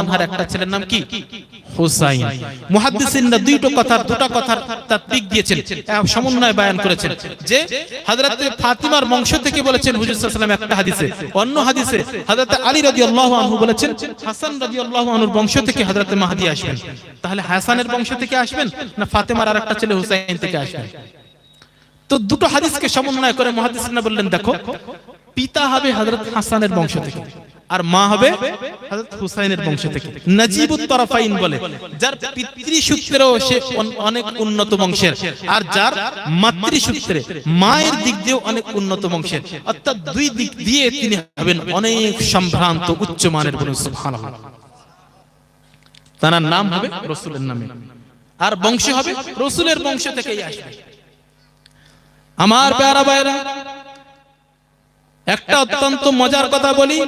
আনহার একটা ছেলের নাম কি? হুসাইন। মুহাদ্দিসিনরা দুটো কথার তাদবিক দিয়েছেন, সমন্বয় বয়ান করেছেন যে হযরত ফাতিমার বংশ থেকে বলেছেন হুজুর সাল্লাল্লাহু আলাইহি ওয়াসাল্লাম একটা হাদিসে, অন্য হাদিসে হযরত আলী রাদিয়াল্লাহু আনহু বলেছেন হাসান রাদিয়াল্লাহু আনহুর বংশ থেকে হযরত মাহদী আসবেন। তাহলে হাসানের বংশ থেকে আসবেন না ফাতেমার আরেকটা ছেলে হুসাইন থেকে আসবেন? তো দুটো হাদিসকে সমন্বয় করে মুহাদ্দিসিনরা বললেন দেখো, পিতা হবে হযরত হাসানের বংশ থেকে আর মা হবে হযরত হুসাইনের বংশ থেকে। নাজিবুত তরফাইন বলে, যার পিতৃসূত্রেও সে অনেক উন্নত বংশের, আর যার মাতৃসূত্রে মায়ের দিক দিয়েও অনেক উন্নত বংশের, অর্থাৎ দুই দিক দিয়ে তিনি হবেন অনেক সম্ভ্রান্ত উচ্চমানের। বলুন সুবহানাল্লাহ। তার নাম হবে রাসূলের নামে, আর বংশ হবে রাসূলের বংশ থেকেই আসবে। আমার প্যারা ভাইরা, একটা অত্যন্ত মজার কথা বলি।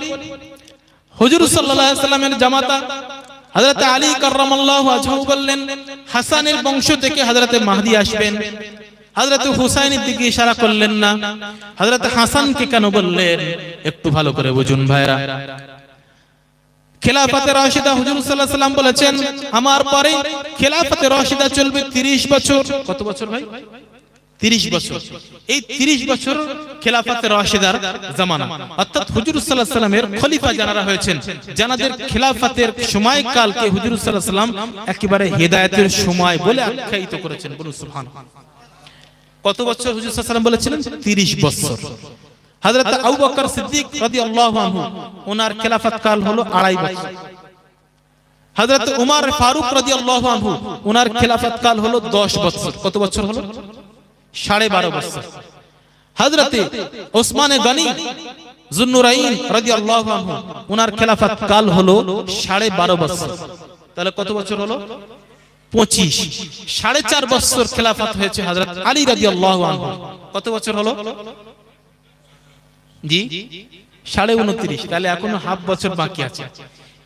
হুজুর সাল্লাল্লাহু আলাইহি ওয়াসাল্লামের জামাতা হযরত আলী কাররামাল্লাহু ওয়াজহু বললেন হাসানের বংশ থেকে হযরত মাহদী আসবেন। হযরত হুসাইনের দিকে ইশারা করলেন না, হযরত হাসানকে কেন বললেন একটু ভালো করে বুঝুন ভাইরা। খেলাফতে রাশিদা হুজুর সাল্লাল্লাহু আলাইহি ওয়াসাল্লাম বলেছেন আমার পরে খেলাফতে রাশিদা চলবে 30 বছর। কত বছর ভাই? 30 বছর। এই 30 বছর খেলাফতে রাশিদার জামানা, অর্থাৎ হুজুর সাল্লাল্লাহু আলাইহি ওয়াসাল্লামের খলিফা যারা হয়েছেন, যাদের খেলাফতের সময়কালকে হুজুর সাল্লাল্লাহু আলাইহি ওয়াসাল্লাম একেবারে হেদায়েতের সময় বলে আখ্যায়িত করেছেন। বলুন সুবহানাল্লাহ। কত বছর হুজুর সাল্লাল্লাহু আলাইহি ওয়াসাল্লাম বলেছিলেন? 30 বছর। হযরত আবু বকর সিদ্দিক রাদিয়াল্লাহু আনহু ওনার খেলাফত কাল হলো 2.5 বছর। হযরত উমর ফারুক রাদিয়াল্লাহু আনহু ওনার খেলাফত কাল হলো 10 বছর। কত বছর হলো? 12.5 বছর। হযরত ওসমান গনি যুন্নুরাইন রাদিয়াল্লাহু আনহু ওনার খেলাফত কাল হলো 12.5 বছর। তাহলে কত বছর হলো? 25। 4.5 বছর খেলাফত হয়েছে হযরত আলী রাদিয়াল্লাহু আনহু। কত বছর হলো? জি 29.5। তাহলে এখনো হাফ বছর বাকি আছে।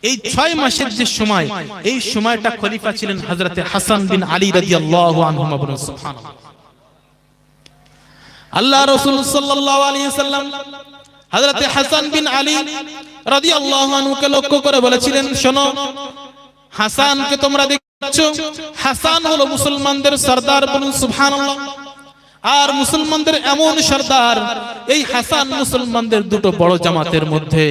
এই 6 মাসের যে সময়, এই সময়টা খলিফা ছিলেন হযরত হাসান বিন আলী রাদিয়াল্লাহু আনহু। বলুন সুবহানাল্লাহ। আল্লাহ রাসূল সাল্লাল্লাহু আলাইহি ওয়াসাল্লাম হযরত হাসান বিন আলী রাদিয়াল্লাহু আনহুকে লক্ষ্য করে বলেছিলেন শোনো, হাসানকে তোমরা দেখছো, হাসান হলো মুসলমানদের সরদার। বলুন সুবহানাল্লাহ। আর মুসলমানদের এমন সরদার, এই হাসান মুসলমানদের দুটো বড় জামাতের মধ্যে,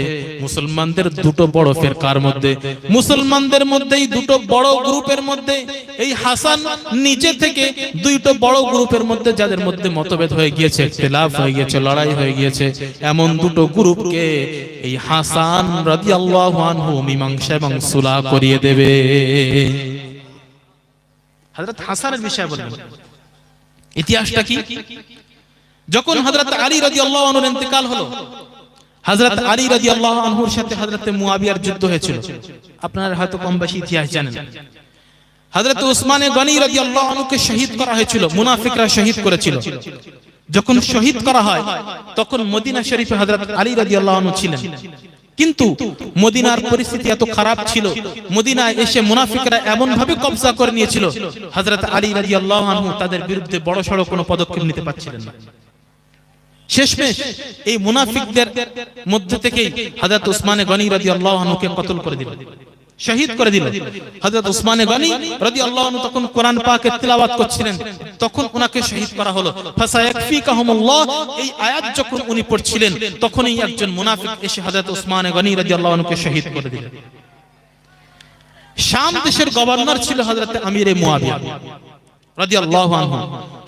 মুসলমানদের দুটো বড় ফিরকার মধ্যে, মুসলমানদের মধ্যেই দুটো বড় গ্রুপের মধ্যে এই হাসান নিজে থেকে দুটো বড় গ্রুপের মধ্যে, যাদের মধ্যে মতভেদ হয়ে গিয়েছে, ইখতিলাফ হয়ে গিয়েছে, লড়াই হয়ে গিয়েছে, এমন দুটো গ্রুপকে এই হাসান রাদিয়াল্লাহু আনহু মীমাংসা এবং সুলহ করিয়ে দেবে। হযরত হাসানের বিষয় বললেন। ইতিহাসটা কি? যখন হযরত আলী রাদিয়াল্লাহু আনহুর ইন্তেকাল হলো, হযরত আলী রাদিয়াল্লাহু আনহুর সাথে হযরত মুয়াবিয়ার যুদ্ধ হয়েছিল। আপনারা হয়তো কম বেশি ইতিহাস জানেন। হযরত উসমান গনি রাদিয়াল্লাহু আনহুকে শহীদ করা হয়েছিল, মুনাফিকরা শহীদ করেছিল। যখন শহীদ করা হয় তখন মদিনা শরীফে হযরত আলী রাদিয়াল্লাহু আনহু ছিলেন, কিন্তু মদিনার পরিস্থিতি এত খারাপ ছিল, মদিনায় এসে মুনাফিকরা এমন ভাবে কবজা করে নিয়েছিল, হযরত আলী রাদিয়াল্লাহু আনহু তাদের বিরুদ্ধে বড়সড় কোনো পদক্ষেপ নিতে পারছিলেন না। শেষমেশ এই মুনাফিকদের মধ্যে থেকেই হযরত উসমান গনি রাদিয়াল্লাহু আনহুকে কতল করে দিলেন, শহীদ করে দিলেন। হযরত উসমান গনি রাদিয়াল্লাহু আনহু তখন কোরআন পাকের তিলাওয়াত করছিলেন, তখন ওনাকে শহীদ করা হলো। ফাসায়াকফিকাহুমুল্লাহ, এই আয়াত যখন উনি পড়ছিলেন তখনই একজন মুনাফিক এসে হযরত উসমান গনি রাদিয়াল্লাহু আনহুকে শহীদ করে দিলেন। শাম দেশের গভর্নর ছিল হযরত আমিরে মুয়াবিয়া রাদিয়াল্লাহু আনহু।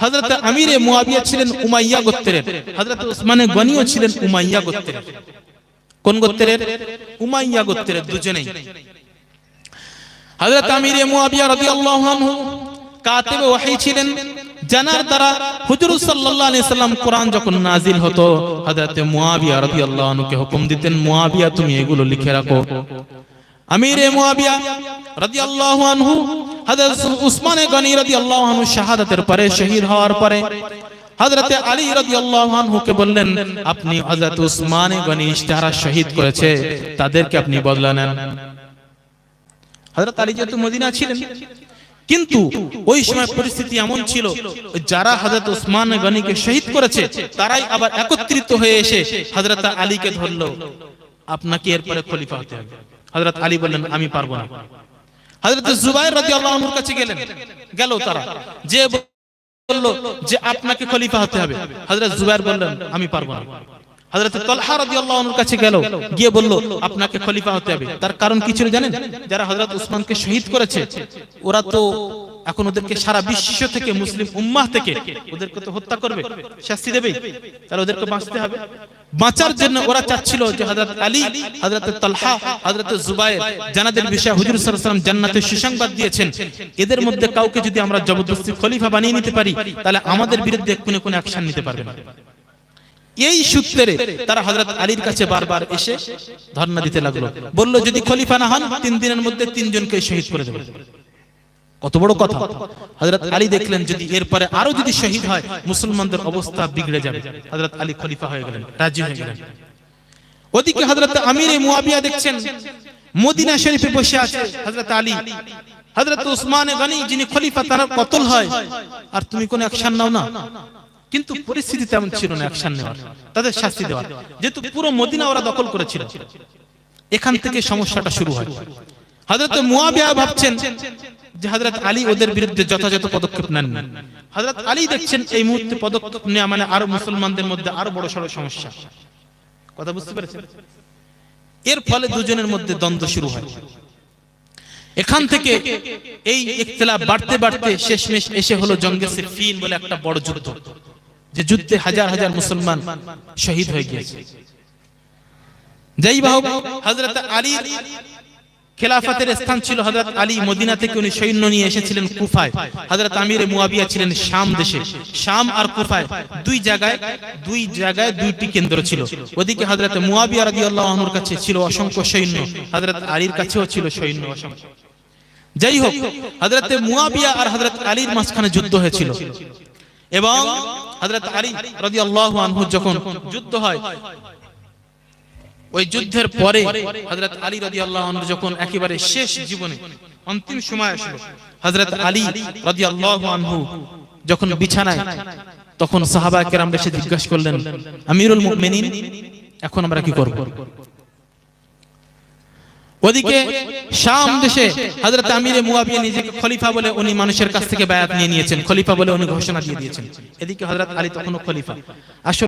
হযরত আমিরে মুয়াবিয়া ছিলেন উমাইয়া গোত্রের, হযরত উসমান গনিও ছিলেন উমাইয়া গোত্রের। কোন গোত্রের? উমাইয়া গোত্রের দুজনেই। হযরত আমিরে মুয়াবিয়া রাদিয়াল্লাহু আনহু কাতিবে ওহী ছিলেন, জানার দ্বারা হুজুর সাল্লাল্লাহু আলাইহি সাল্লাম কোরআন যখন নাজিল হতো হযরত মুয়াবিয়া রাদিয়াল্লাহু আনহুকে হুকুম দিতেন, মুয়াবিয়া তুমি এগুলো লিখে রাখো। আমিরে মুয়াবিয়া রাদিয়াল্লাহু আনহু হযরত উসমান গনি রাদিয়াল্লাহু আনহু শাহাদাতের পরে, শহীদ হওয়ার পরে হযরত আলী রাদিয়াল্লাহু আনহুকে বললেন আপনি হযরত উসমান গনি যারা শহীদ করেছে তাদেরকে আপনি বদলা নেন। হযরত আলী যেহেতু মদিনা ছিলেন, কিন্তু ওই সময় পরিস্থিতি এমন ছিল যারা হযরত উসমান গনিকে শহীদ করেছে তারাই আবার একত্রিত হয়ে এসে হযরত আলীকে ধরলো, আপনাকে এরপরে খলিফা হতে হবে। হযরত আলী বললেন আমি পারবো না। হযরত জুবাইর রাদিয়াল্লাহু আনহুর কাছে গেল তারা, যে বলল যে আপনাকে খলিফা হতে হবে। হযরত জুবাইর বললেন আমি পারবো না। হযরত তালহা রাদিয়াল্লাহু আনহুর কাছে গিয়ে বলল আপনাকে খলিফা হতে হবে। তার কারণ কি ছিল জানেন? যারা হযরত উসমানকে শহীদ করেছে ওরা তো এখন ওদেরকে সারা বিশ্ব থেকে, মুসলিম উম্মাহ থেকে ওদেরকে তো হত্যা করবে, শাস্তি দেবে, তাহলে ওদেরকে বাঁচতে হবে। বাঁচার জন্য ওরা চাচ্ছিল যে হযরত আলী, হযরত তালহা, হযরত জুবাইর জানাদের বিষয়ে হুজুর সাল্লাল্লাহু আলাইহি ওয়াসাল্লাম জান্নাতের সুসংবাদ দিয়েছেন, এদের মধ্যে কাউকে যদি আমরা জবরদস্তি খলিফা বানিয়ে নিতে পারি তাহলে আমাদের বিরুদ্ধে কোনো অ্যাকশন নিতে পারবে না। এই সূত্রে তারা হযরত আলীর কাছে বারবার এসে ধর্ণা দিতে লাগলো, বলল যদি খলিফা না হন 3 দিনের মধ্যে 3 জনকে শহীদ করে দেব। কত বড় কথা! হযরত আলী দেখলেন যদি এরপরে আরো যদি শহীদ হয় মুসলমানদের অবস্থা বিগড়ে যাবে। হযরত আলী খলিফা হয়ে গেলেন, রাজি হয়ে গেলেন। ওদিকে হযরত আমিরে মুয়াবিয়া দেখছেন মদিনা শরীফে বসে আছে হযরত আলী, হযরত উসমান গনি যিনি খলিফা তার কতল হয়, আর তুমি কোনো অ্যাকশন নাও না। কিন্তু পরিস্থিতি তেমন ছিল না অ্যাকশন নেওয়ার, তাদের শাস্তি দেওয়ার, যেহেতু পুরো মদিনা ওরা দখল করেছিল। এখান থেকে সমস্যাটা শুরু হয়। হযরত মুয়াবিয়া ভাবছেন যে হযরত আলী ওদের বিরুদ্ধে যথাযথ পদক্ষেপ নেন না। হযরত আলী দেখছেন এই মুহূর্তে পদক্ষেপ নেওয়া মানে আরো মুসলমানদের মধ্যে আরো বড় সড় সমস্যা। কথা বুঝতে পেরেছেন? এর ফলে দুজনের মধ্যে দ্বন্দ্ব শুরু হয়। এখান থেকে এই ইখতিলাফ বাড়তে বাড়তে শেষমেশ এসে হলো জঙ্গে সিফফিন বলে একটা বড় যুদ্ধ, যে যুদ্ধে হাজার হাজার মুসলমান শহীদ হয়ে গিয়েছে। যাই হোক, হযরত আলীর খেলাফতের স্থান ছিল হযরত আলী মদিনা থেকে উনি সৈন্য নিয়ে এসেছিলেন কুফায়। হযরত আমিরে মুয়াবিয়া ছিলেন শাম দেশে। শাম আর কুফায় দুই জায়গায় দুইটি কেন্দ্র ছিল। ওদিকে হযরত মুয়াবিয়া রাদিয়াল্লাহু আনহুর কাছে ছিল অসংখ্য সৈন্য, হযরত আলীর কাছেও ছিল সৈন্য অসংখ্য। যাই হোক, হযরত মুয়াবিয়া আর হযরত আলীর মাঝখানে যুদ্ধ হয়েছিল এবং হযরত আলী রাদিয়াল্লাহু আনহু যখন যুদ্ধ হয়, ওই যুদ্ধের পরে হযরত আলী রাদিয়াল্লাহু আনহু যখন একেবারে শেষ জীবনে অন্তিম সময় আসলো, হযরত আলী রাদিয়াল্লাহু আনহু যখন বিছানায়, তখন সাহাবায়ে কেরাম এসে জিজ্ঞাসা করলেন আমিরুল মুমিনিন এখন আমরা কি করব? ওদিকে শাম দেশে হযরত আমিরে মুয়াবিয়া নিজেকে খলিফা বলে উনি মানুষের কাছ থেকে বায়াত নিয়ে নিয়েছেন, খলিফা বলে উনি ঘোষণা দিয়ে দিয়েছেন। এদিকে হযরত আলী তখনও খলিফা। আসলে